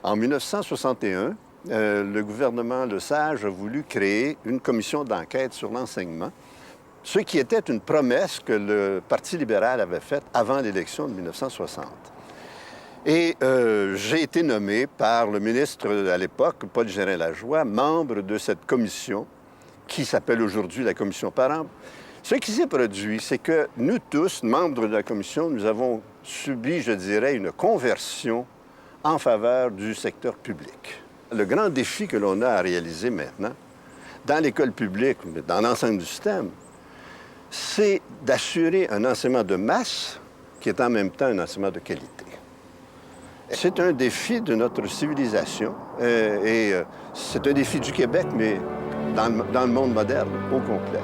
En 1961, le gouvernement Lesage a voulu créer une commission d'enquête sur l'enseignement, ce qui était une promesse que le Parti libéral avait faite avant l'élection de 1960. Et j'ai été nommé par le ministre à l'époque, Paul Gérin-Lajoie, membre de cette commission qui s'appelle aujourd'hui la Commission Parent. Ce qui s'est produit, c'est que nous tous, membres de la commission, nous avons subi, je dirais, une conversion en faveur du secteur public. Le grand défi que l'on a à réaliser maintenant, dans l'école publique, dans l'ensemble du système, c'est d'assurer un enseignement de masse qui est en même temps un enseignement de qualité. C'est un défi de notre civilisation et c'est un défi du Québec, mais dans le monde moderne au complet.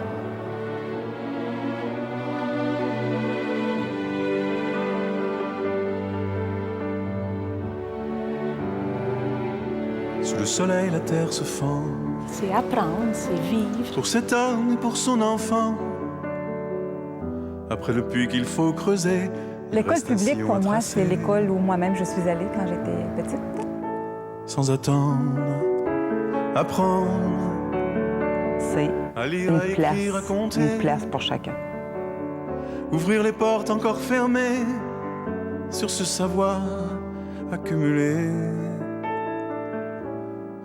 Sous le soleil, la terre se fend. C'est apprendre, c'est vivre. Pour cet homme et pour son enfant. Après le puits qu'il faut creuser. L'école publique, pour moi, c'est l'école où moi-même je suis allée quand j'étais petite. Sans attendre, apprendre. C'est à lire, à écrire, à compter. Une place pour chacun. Ouvrir les portes encore fermées sur ce savoir accumulé.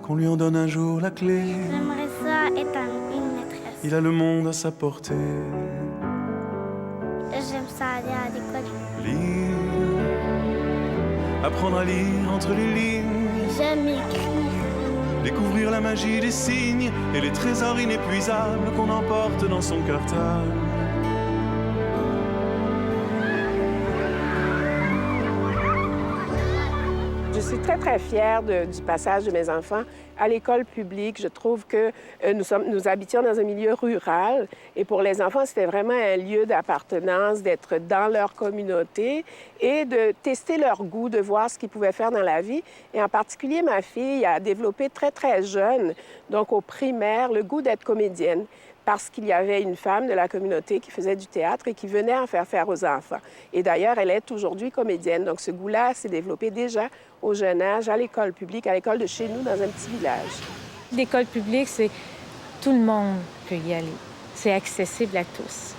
Qu'on lui en donne un jour la clé. J'aimerais ça être une maîtresse. Il a le monde à sa portée. J'aime ça aller à l'école. Lire, apprendre à lire entre les lignes. J'aime écrire. Découvrir la magie des signes et les trésors inépuisables qu'on emporte dans son cartable. Je suis très, très fière du passage de mes enfants à l'école publique. Je trouve que nous habitions dans un milieu rural et pour les enfants, c'était vraiment un lieu d'appartenance, d'être dans leur communauté et de tester leur goût, de voir ce qu'ils pouvaient faire dans la vie. Et en particulier, ma fille a développé très, très jeune, donc au primaire, le goût d'être comédienne, parce qu'il y avait une femme de la communauté qui faisait du théâtre et qui venait en faire aux enfants. Et d'ailleurs, elle est aujourd'hui comédienne. Donc, ce goût-là s'est développé déjà au jeune âge, à l'école publique, à l'école de chez nous, dans un petit village. L'école publique, c'est tout le monde peut y aller. C'est accessible à tous.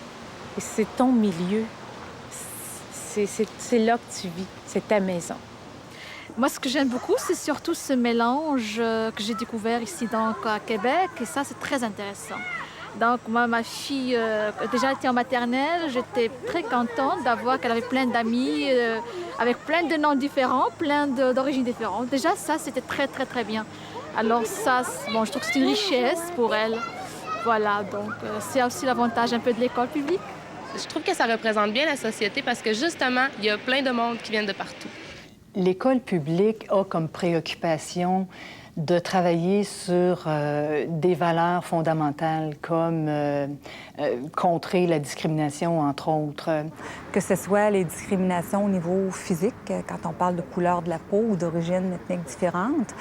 Et c'est ton milieu. C'est là que tu vis. C'est ta maison. Moi, ce que j'aime beaucoup, c'est surtout ce mélange que j'ai découvert ici donc, à Québec. Et ça, c'est très intéressant. Donc, moi, ma fille déjà était en maternelle. J'étais très contente d'avoir qu'elle avait plein d'amis avec plein de noms différents, plein d'origines différentes. Déjà, ça, c'était très, très, très bien. Alors ça, bon, je trouve que c'est une richesse pour elle. Voilà, donc c'est aussi l'avantage un peu de l'école publique. Je trouve que ça représente bien la société parce que, justement, il y a plein de monde qui viennent de partout. L'école publique a comme préoccupation de travailler sur des valeurs fondamentales comme contrer la discrimination, entre autres. Que ce soit les discriminations au niveau physique, quand on parle de couleur de la peau ou d'origine ethnique différente.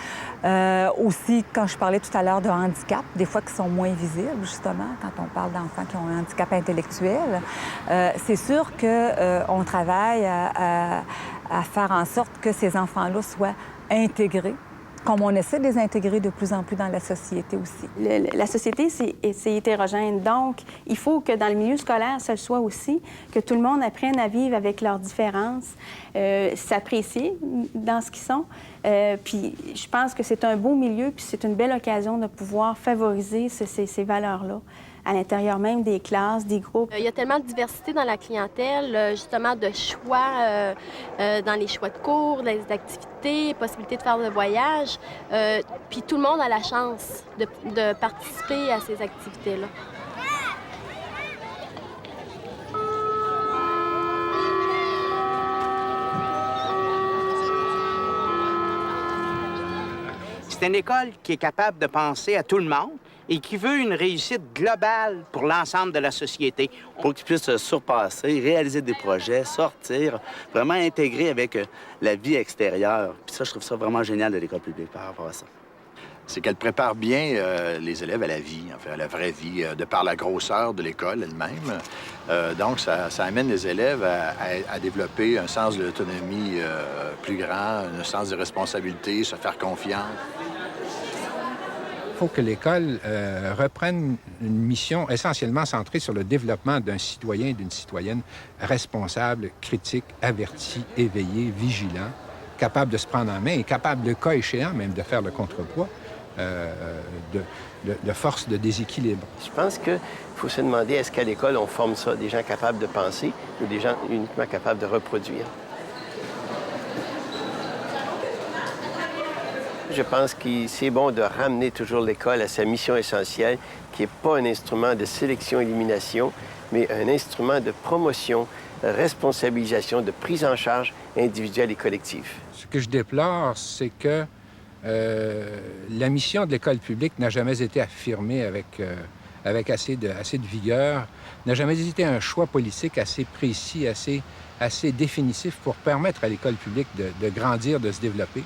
Aussi, quand je parlais tout à l'heure de handicap, des fois qui sont moins visibles, justement, quand on parle d'enfants qui ont un handicap intellectuel. C'est sûr qu'on travaille à faire en sorte que ces enfants-là soient intégrés, comme on essaie de les intégrer de plus en plus dans la société aussi. La société, c'est hétérogène. Donc, il faut que dans le milieu scolaire, ça le soit aussi, que tout le monde apprenne à vivre avec leurs différences, s'apprécier dans ce qu'ils sont. Puis, je pense que c'est un beau milieu, puis c'est une belle occasion de pouvoir favoriser ces valeurs-là à l'intérieur même des classes, des groupes. Il y a tellement de diversité dans la clientèle, justement de choix dans les choix de cours, les activités, possibilité de faire le voyage. Puis tout le monde a la chance de participer à ces activités-là. C'est une école qui est capable de penser à tout le monde et qui veut une réussite globale pour l'ensemble de la société. Pour qu'ils puissent se surpasser, réaliser des projets, sortir, vraiment intégrer avec la vie extérieure. Puis ça, je trouve ça vraiment génial de l'école publique par rapport à ça. c'est qu'elle prépare bien les élèves à la vie, enfin, à la vraie vie, de par la grosseur de l'école elle-même. Donc, ça amène les élèves à développer un sens de l'autonomie plus grand, un sens de responsabilité, se faire confiance. Il faut que l'école reprenne une mission essentiellement centrée sur le développement d'un citoyen et d'une citoyenne responsable, critique, averti, éveillé, vigilant, capable de se prendre en main et capable, le cas échéant, même de faire le contrepoids de forces de déséquilibre. Je pense qu'il faut se demander, est-ce qu'à l'école, on forme ça, des gens capables de penser ou des gens uniquement capables de reproduire? Je pense que c'est bon de ramener toujours l'école à sa mission essentielle, qui n'est pas un instrument de sélection-élimination, mais un instrument de promotion, de responsabilisation, de prise en charge individuelle et collective. Ce que je déplore, c'est que la mission de l'école publique n'a jamais été affirmée avec assez de vigueur, n'a jamais été un choix politique assez précis, assez définitif pour permettre à l'école publique de grandir, de se développer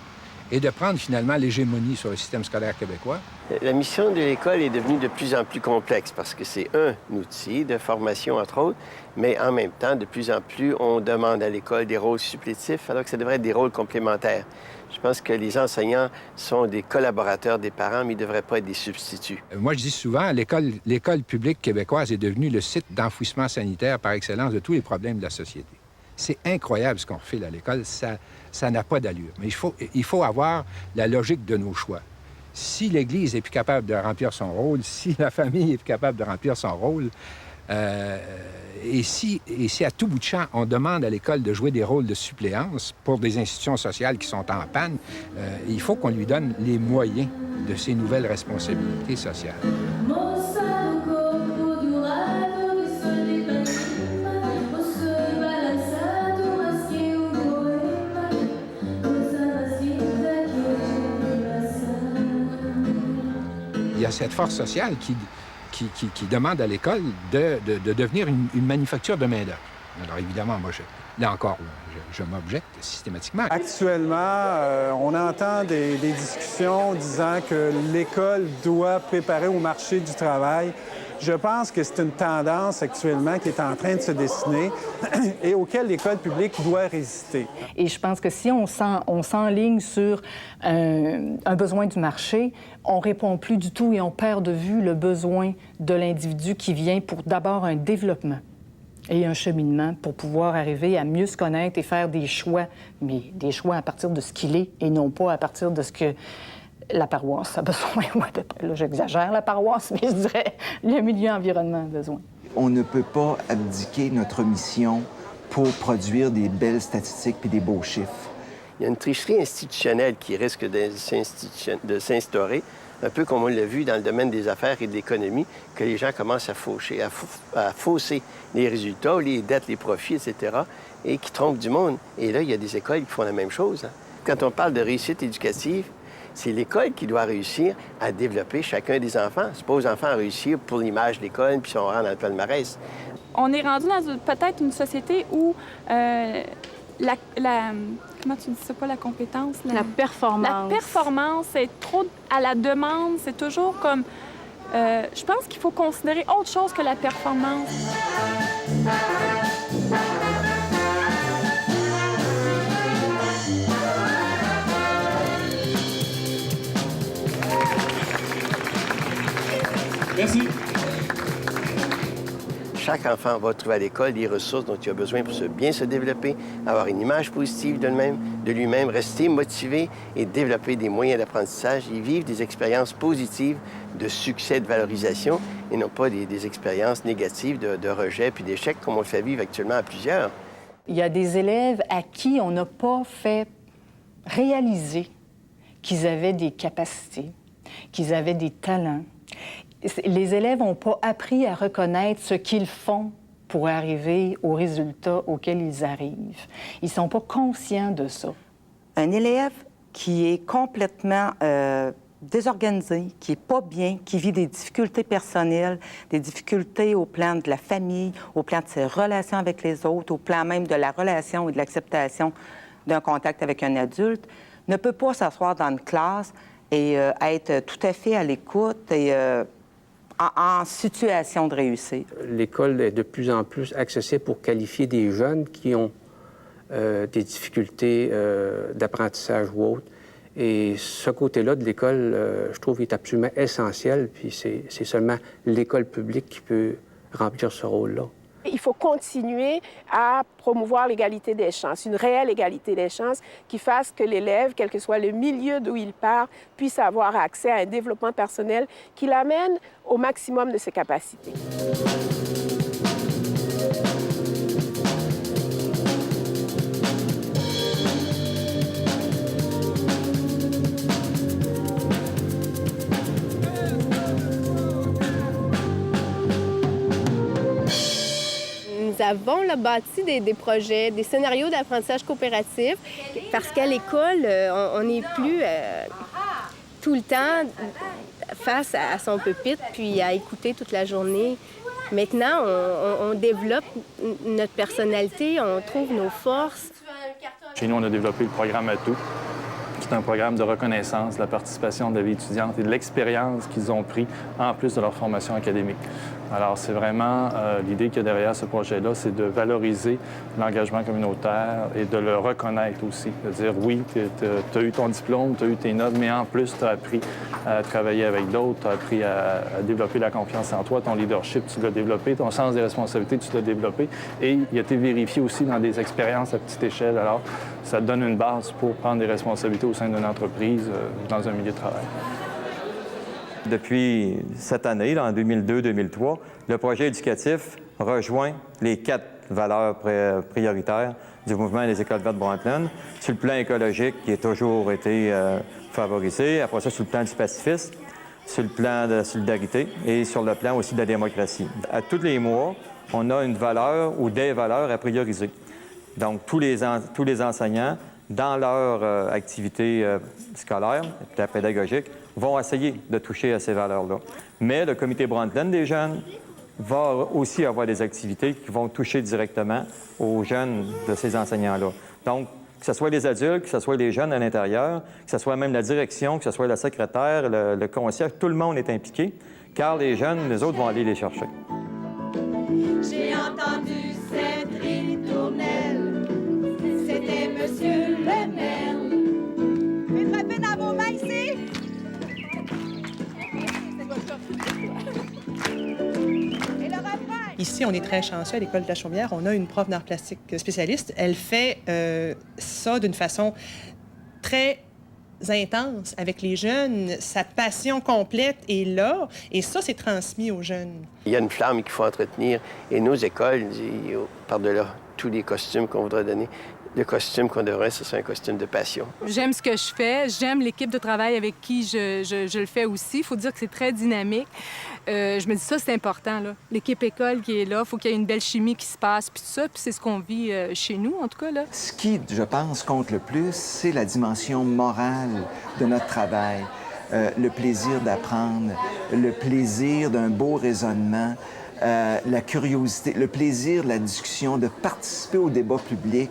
et de prendre finalement l'hégémonie sur le système scolaire québécois. La mission de l'école est devenue de plus en plus complexe parce que c'est un outil de formation, entre autres, mais en même temps, de plus en plus, on demande à l'école des rôles supplétifs alors que ça devrait être des rôles complémentaires. Je pense que les enseignants sont des collaborateurs des parents, mais ils ne devraient pas être des substituts. Moi, je dis souvent, l'école publique québécoise est devenue le site d'enfouissement sanitaire par excellence de tous les problèmes de la société. C'est incroyable ce qu'on refile à l'école, ça n'a pas d'allure. Mais il faut avoir la logique de nos choix. Si l'Église est plus capable de remplir son rôle, si la famille est plus capable de remplir son rôle, et si à tout bout de champ, on demande à l'école de jouer des rôles de suppléance pour des institutions sociales qui sont en panne, il faut qu'on lui donne les moyens de ces nouvelles responsabilités sociales. Il y a cette force sociale qui demande à l'école de devenir une manufacture de main-d'œuvre. Alors évidemment, moi, là encore, je m'objecte systématiquement. Actuellement, on entend des discussions disant que l'école doit préparer au marché du travail. Je pense que c'est une tendance actuellement qui est en train de se dessiner et auquel l'école publique doit résister. Et je pense que si on s'enligne sur un besoin du marché, on répond plus du tout et on perd de vue le besoin de l'individu qui vient pour d'abord un développement et un cheminement pour pouvoir arriver à mieux se connaître et faire des choix, mais des choix à partir de ce qu'il est et non pas à partir de ce que la paroisse a besoin. Ouais, là, j'exagère la paroisse, mais je dirais le milieu environnement a besoin. On ne peut pas abdiquer notre mission pour produire des belles statistiques et des beaux chiffres. Il y a une tricherie institutionnelle qui risque de s'instaurer, un peu comme on l'a vu dans le domaine des affaires et de l'économie, que les gens commencent à fausser les résultats, les dettes, les profits, etc., et qui trompent du monde. Et là, il y a des écoles qui font la même chose. Quand on parle de réussite éducative, c'est l'école qui doit réussir à développer chacun des enfants. C'est pas aux enfants à réussir pour l'image de l'école puis on rentre dans le palmarès. On est rendu dans peut-être une société où comment tu dis ça, pas la compétence? La performance. La performance est trop à la demande. C'est toujours comme... je pense qu'il faut considérer autre chose que la performance. Merci. Chaque enfant va trouver à l'école les ressources dont il a besoin pour bien se développer, avoir une image positive de lui-même, rester motivé et développer des moyens d'apprentissage et vivre des expériences positives de succès, de valorisation et non pas des expériences négatives de rejet puis d'échec comme on le fait vivre actuellement à plusieurs. Il y a des élèves à qui on n'a pas fait réaliser qu'ils avaient des capacités, qu'ils avaient des talents. Les élèves n'ont pas appris à reconnaître ce qu'ils font pour arriver aux résultats auxquels ils arrivent. Ils ne sont pas conscients de ça. Un élève qui est complètement désorganisé, qui n'est pas bien, qui vit des difficultés personnelles, des difficultés au plan de la famille, au plan de ses relations avec les autres, au plan même de la relation et de l'acceptation d'un contact avec un adulte, ne peut pas s'asseoir dans une classe et être tout à fait à l'écoute et en situation de réussir. L'école est de plus en plus accessible pour qualifier des jeunes qui ont des difficultés d'apprentissage ou autres. Et ce côté-là de l'école, je trouve, est absolument essentiel. Puis c'est seulement l'école publique qui peut remplir ce rôle-là. Il faut continuer à promouvoir l'égalité des chances, une réelle égalité des chances qui fasse que l'élève, quel que soit le milieu d'où il part, puisse avoir accès à un développement personnel qui l'amène au maximum de ses capacités. Nous avons là, bâti des projets, des scénarios d'apprentissage coopératif, parce qu'à l'école, on n'est plus tout le temps face à son pupitre puis à écouter toute la journée. Maintenant, on développe notre personnalité, on trouve nos forces. Chez nous, on a développé le programme Atout. C'est un programme de reconnaissance de la participation de la vie étudiante et de l'expérience qu'ils ont pris en plus de leur formation académique. Alors, c'est vraiment l'idée qu'il y a derrière ce projet-là, c'est de valoriser l'engagement communautaire et de le reconnaître aussi. De dire, oui, tu as eu ton diplôme, tu as eu tes notes, mais en plus, tu as appris à travailler avec d'autres, tu as appris à développer la confiance en toi, ton leadership, tu l'as développé, ton sens des responsabilités, tu l'as développé. Et il a été vérifié aussi dans des expériences à petite échelle. Alors, ça te donne une base pour prendre des responsabilités au sein d'une entreprise, dans un milieu de travail. Depuis cette année, en 2002-2003, le projet éducatif rejoint les 4 valeurs prioritaires du mouvement des écoles vertes Brundtland. Sur le plan écologique, qui a toujours été favorisé. Après ça, sur le plan du pacifisme, sur le plan de la solidarité et sur le plan aussi de la démocratie. À tous les mois, on a une valeur ou des valeurs à prioriser. Donc, tous les enseignants, dans leur activité scolaire, pédagogique, vont essayer de toucher à ces valeurs-là. Mais le comité Brundtland des jeunes va aussi avoir des activités qui vont toucher directement aux jeunes de ces enseignants-là. Donc, que ce soit les adultes, que ce soit les jeunes à l'intérieur, que ce soit même la direction, que ce soit la secrétaire, le concierge, tout le monde est impliqué, car les jeunes, les autres vont aller les chercher. J'ai entendu cette ritournelle, c'était Monsieur le maire. Vous pouvez frapper dans vos mains ici? Ici, on est très chanceux à l'École de la Chaumière. On a une prof d'art plastique spécialiste. Elle fait ça d'une façon très intense avec les jeunes. Sa passion complète est là, et ça, c'est transmis aux jeunes. Il y a une flamme qu'il faut entretenir, et nos écoles, par-delà tous les costumes qu'on voudrait donner, le costume qu'on devrait, c'est un costume de passion. J'aime ce que je fais. J'aime l'équipe de travail avec qui je le fais aussi. Il faut dire que c'est très dynamique. Je me dis ça, c'est important, là. L'équipe école qui est là, il faut qu'il y ait une belle chimie qui se passe, puis tout ça. Puis c'est ce qu'on vit chez nous, en tout cas, là. Ce qui, je pense, compte le plus, c'est la dimension morale de notre travail. Le plaisir d'apprendre, le plaisir d'un beau raisonnement, la curiosité, le plaisir de la discussion, de participer au débat public,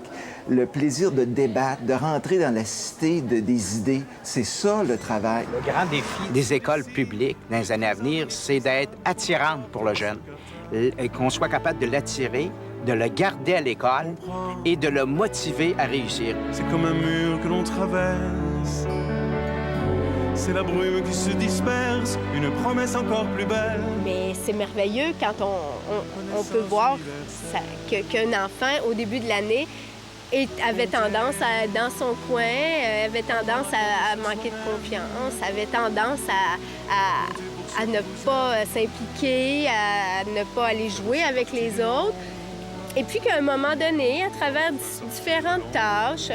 le plaisir de débattre, de rentrer dans la cité des idées. C'est ça, le travail. Le grand défi des écoles publiques dans les années à venir, c'est d'être attirante pour le jeune. Qu'on soit capable de l'attirer, de le garder à l'école et de le motiver à réussir. C'est comme un mur que l'on traverse. C'est la brume qui se disperse, une promesse encore plus belle. Mais c'est merveilleux quand on peut voir qu'un enfant, au début de l'année, avait tendance à être dans son coin, avait tendance à manquer de confiance, avait tendance à ne pas s'impliquer, à ne pas aller jouer avec les autres. Et puis qu'à un moment donné, à travers différentes tâches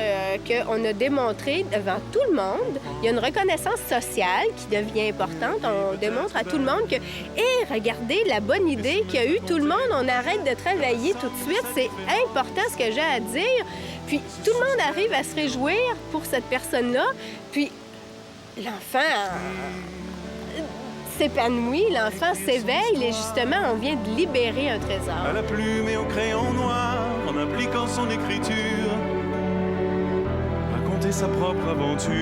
qu'on a démontrées devant tout le monde, il y a une reconnaissance sociale qui devient importante. On démontre à tout le monde que, hé, regardez la bonne idée qu'il y a eu tout le monde, on arrête de travailler tout de suite, c'est important ce que j'ai à dire. Puis tout le monde arrive à se réjouir pour cette personne-là. Puis l'enfant s'épanouit, l'enfant s'éveille et justement, on vient de libérer un trésor. À la plume et au crayon noir, en appliquant son écriture, raconter sa propre aventure.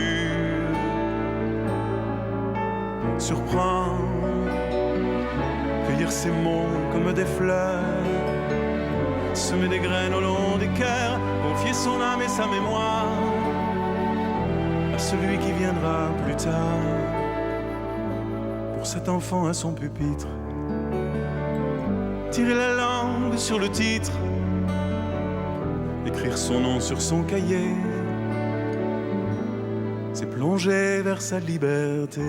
surprendre, cueillir ces mots comme des fleurs, semer des graines au long des cœurs, confier son âme et sa mémoire à celui qui viendra plus tard. Pour cet enfant à son pupitre, tirer la langue sur le titre, écrire son nom sur son cahier, c'est plonger vers sa liberté.